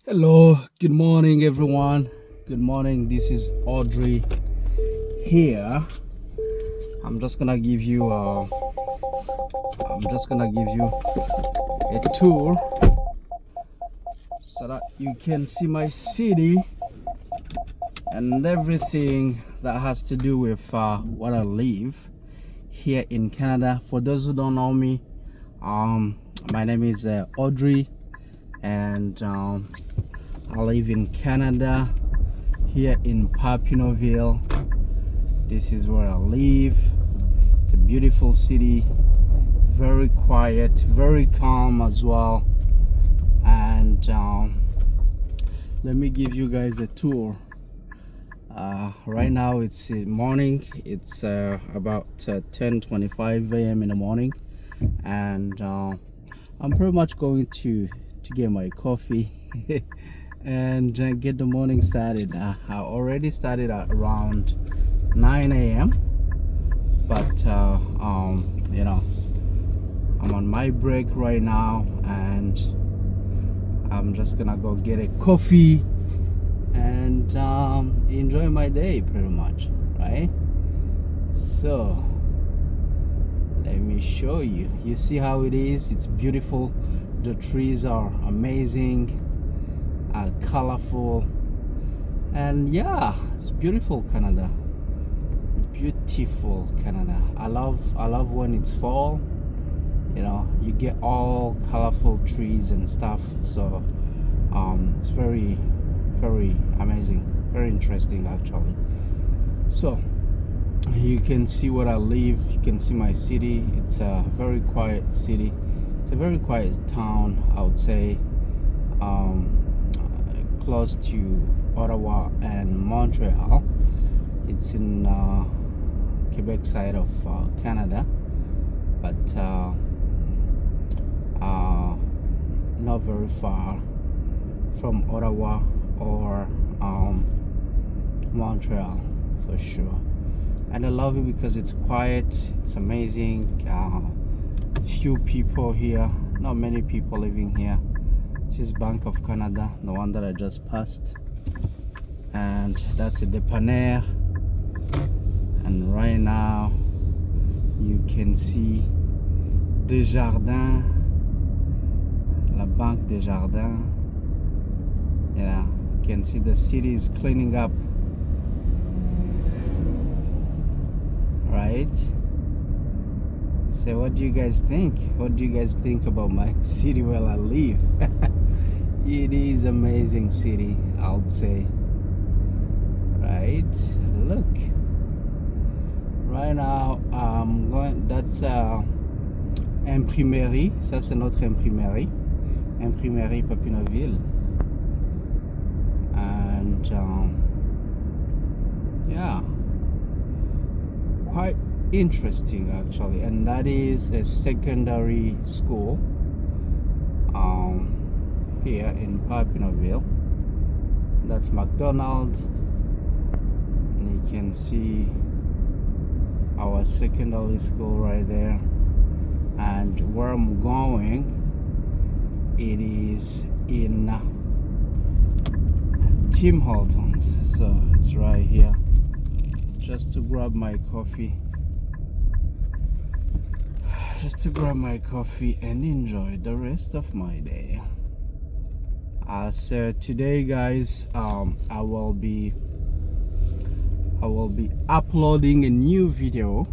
Hello, good morning, everyone. Good morning. This is Audrey here. I'm just gonna give you a tour so that you can see my city and everything that has to do with what I live here in Canada. For those who don't know me, my name is Audrey, and I live in Canada, here in Papineauville. This is where I live. It's a beautiful city, very quiet, very calm as well. And let me give you guys a tour. Right now it's morning. It's about 10:25 a.m. in the morning, and I'm pretty much going to get my coffee and get the morning started. I already started at around 9 a.m. but you know, I'm on my break right now, and I'm just gonna go get a coffee and enjoy my day pretty much, right? So let me show you. You see how it is? It's beautiful. The trees are amazing, colorful, and yeah, it's beautiful Canada. Beautiful Canada. I love when it's fall. You know, you get all colorful trees and stuff. So it's very amazing, very interesting actually. So you can see where I live. You can see my city. It's a very quiet city. It's a very quiet town, I would say. Close to Ottawa and Montreal. It's in Quebec side of Canada, but not very far from Ottawa or Montreal for sure. And I love it because it's quiet. It's amazing. Few people here, not many people living here. This is Bank of Canada, the one that I just passed, and that's a dépanneur. And right now you can see Desjardins, la Banque Desjardins. Yeah, you can see the city is cleaning up, right? So what do you guys think? What do you guys think about my city where I live? It is amazing city, I would say. Right? Look. Right now, I'm going. That's imprimerie. Ça c'est notre imprimerie. Imprimerie Papineauville. And yeah, quite interesting actually. And that is a secondary school here in Papineauville. That's McDonald's, and you can see our secondary school right there. And where I'm going, it is in Tim Hortons, so it's right here. Just to grab my coffee and enjoy the rest of my day. So today guys, I will be uploading a new video,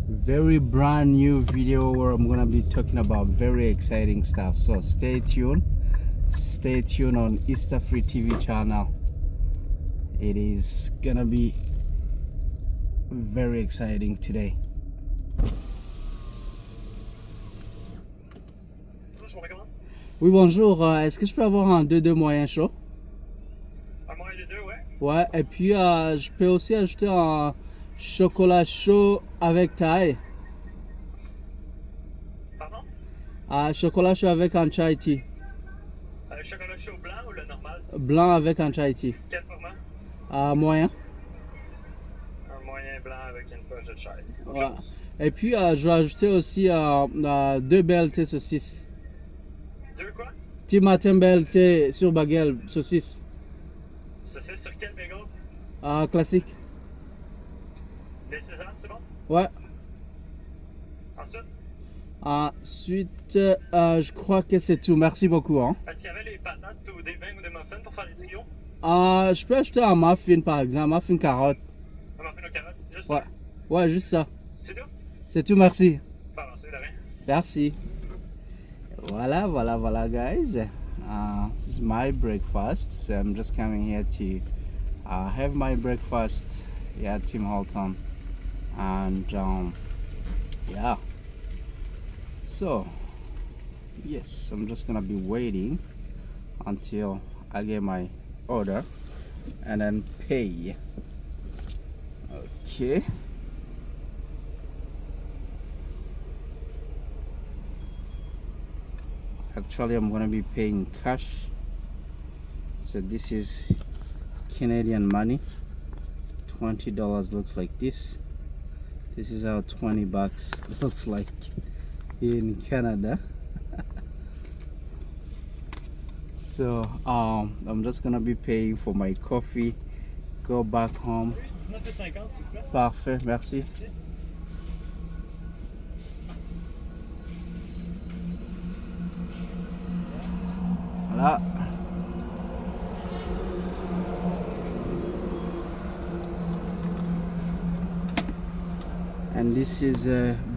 very brand new video, where I'm gonna be talking about very exciting stuff. So stay tuned on Easter Free TV channel. It is gonna be very exciting today. Oui, bonjour. Est-ce que je peux avoir un 2-2 moyen chaud? Un moyen de 2, ouais. Ouais, et puis je peux aussi ajouter un chocolat chaud avec taille. Pardon? Chocolat chaud avec un chai tea. Chocolat chaud blanc ou le normal? Blanc avec un chai tea. Quel format? Moyen. Un moyen blanc avec une poche de chai. Ouais. Et puis je vais ajouter aussi 2 BLT saucisses. 2 quoi? Petit matin belle, thé sur baguette, saucisse. Saucisse sur quel bagel? Classique. Des sésames, c'est bon? Ouais. Ensuite? Ensuite, je crois que c'est tout. Merci beaucoup. Hein. Est-ce qu'il y avait les patates ou des vins ou des muffins pour faire les tuyaux? Je peux acheter un muffin par exemple, muffin carotte. Un muffin aux carottes? Juste Ouais. Ouais, juste ça. C'est tout? C'est tout, merci. Bon, c'est de rien. Merci. Voilà, guys. This is my breakfast. So I'm just coming here to have my breakfast here at Tim Horton. And yeah. So, yes, I'm just gonna be waiting until I get my order and then pay. Okay. Actually, I'm gonna be paying cash. So this is Canadian money. $20 looks like this. This is how 20 bucks looks like in Canada. So I'm just gonna be paying for my coffee, go back home. Parfait, merci. Voilà. And this is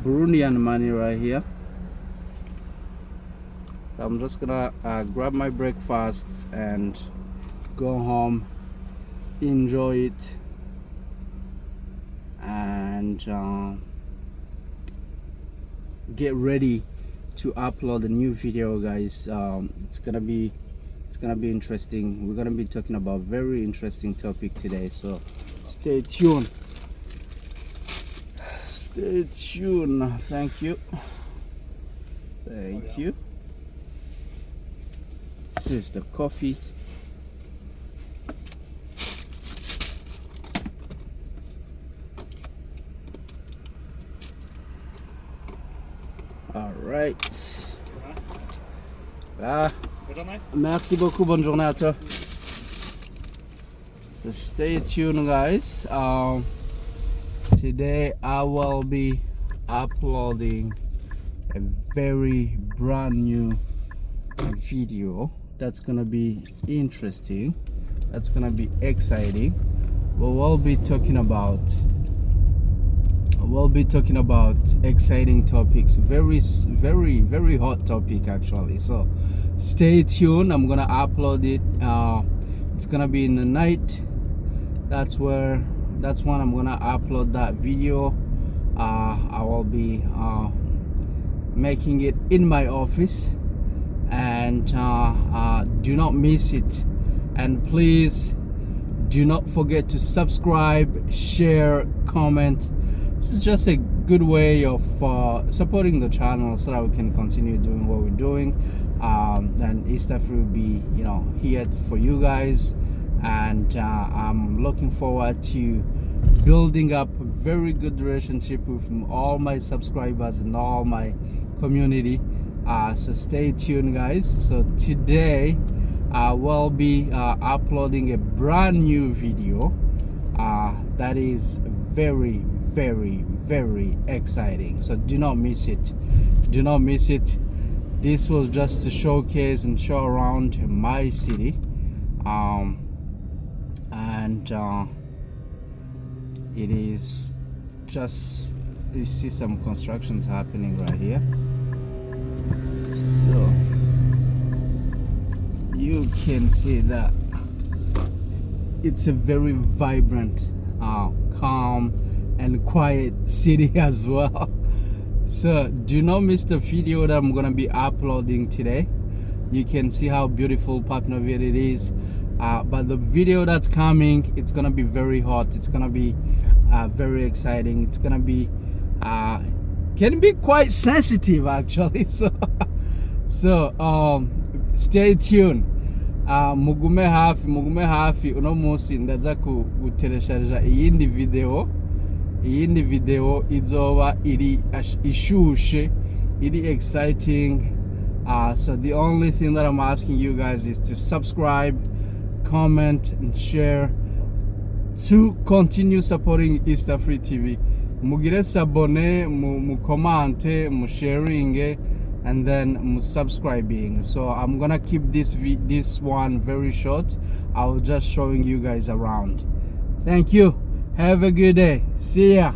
Burundian money right here. I'm just gonna grab my breakfast and go home, enjoy it, and get ready to upload a new video, guys. It's gonna be interesting. We're gonna be talking about very interesting topic today, so stay tuned. Stay tuned. Thank you. Thank you. This is the coffee. All right. Là. Bonne journée. Merci beaucoup. Bonne journée à toi. So stay tuned, guys. Today I will be uploading a very brand new video that's gonna be interesting, that's gonna be exciting. We'll be talking about exciting topics, very hot topic actually. So stay tuned. I'm gonna upload it. It's gonna be in the night. That's when I'm gonna upload that video. I will be making it in my office, and do not miss it. And please do not forget to subscribe, share, comment. This is just a good way of supporting the channel so that we can continue doing what we're doing. And Easter will be, here for you guys. And I'm looking forward to building up a very good relationship with all my subscribers and all my community. So stay tuned, guys. So today I will be uploading a brand new video that is very exciting. So do not miss it. This was just to showcase and show around my city. And it is just, you see some constructions happening right here. So you can see that it's a very vibrant, calm and quiet city as well. So do not miss the video that I'm gonna be uploading today. You can see how beautiful Papnoville it is. But the video that's coming, it's gonna be very hot. It's gonna be very exciting. It's gonna be can be quite sensitive actually. So stay tuned. mugume hafi unomunsi ndaza guteresharija iyindi video izoba iri ishushe, iri exciting, So the only thing that I'm asking you guys is to subscribe, comment, and share to continue supporting East Free TV. Mugire sabone, mu comment, mu sharing, and then mu subscribing. So I'm gonna keep this one very short. I'll just showing you guys around. Thank you. Have a good day. See ya.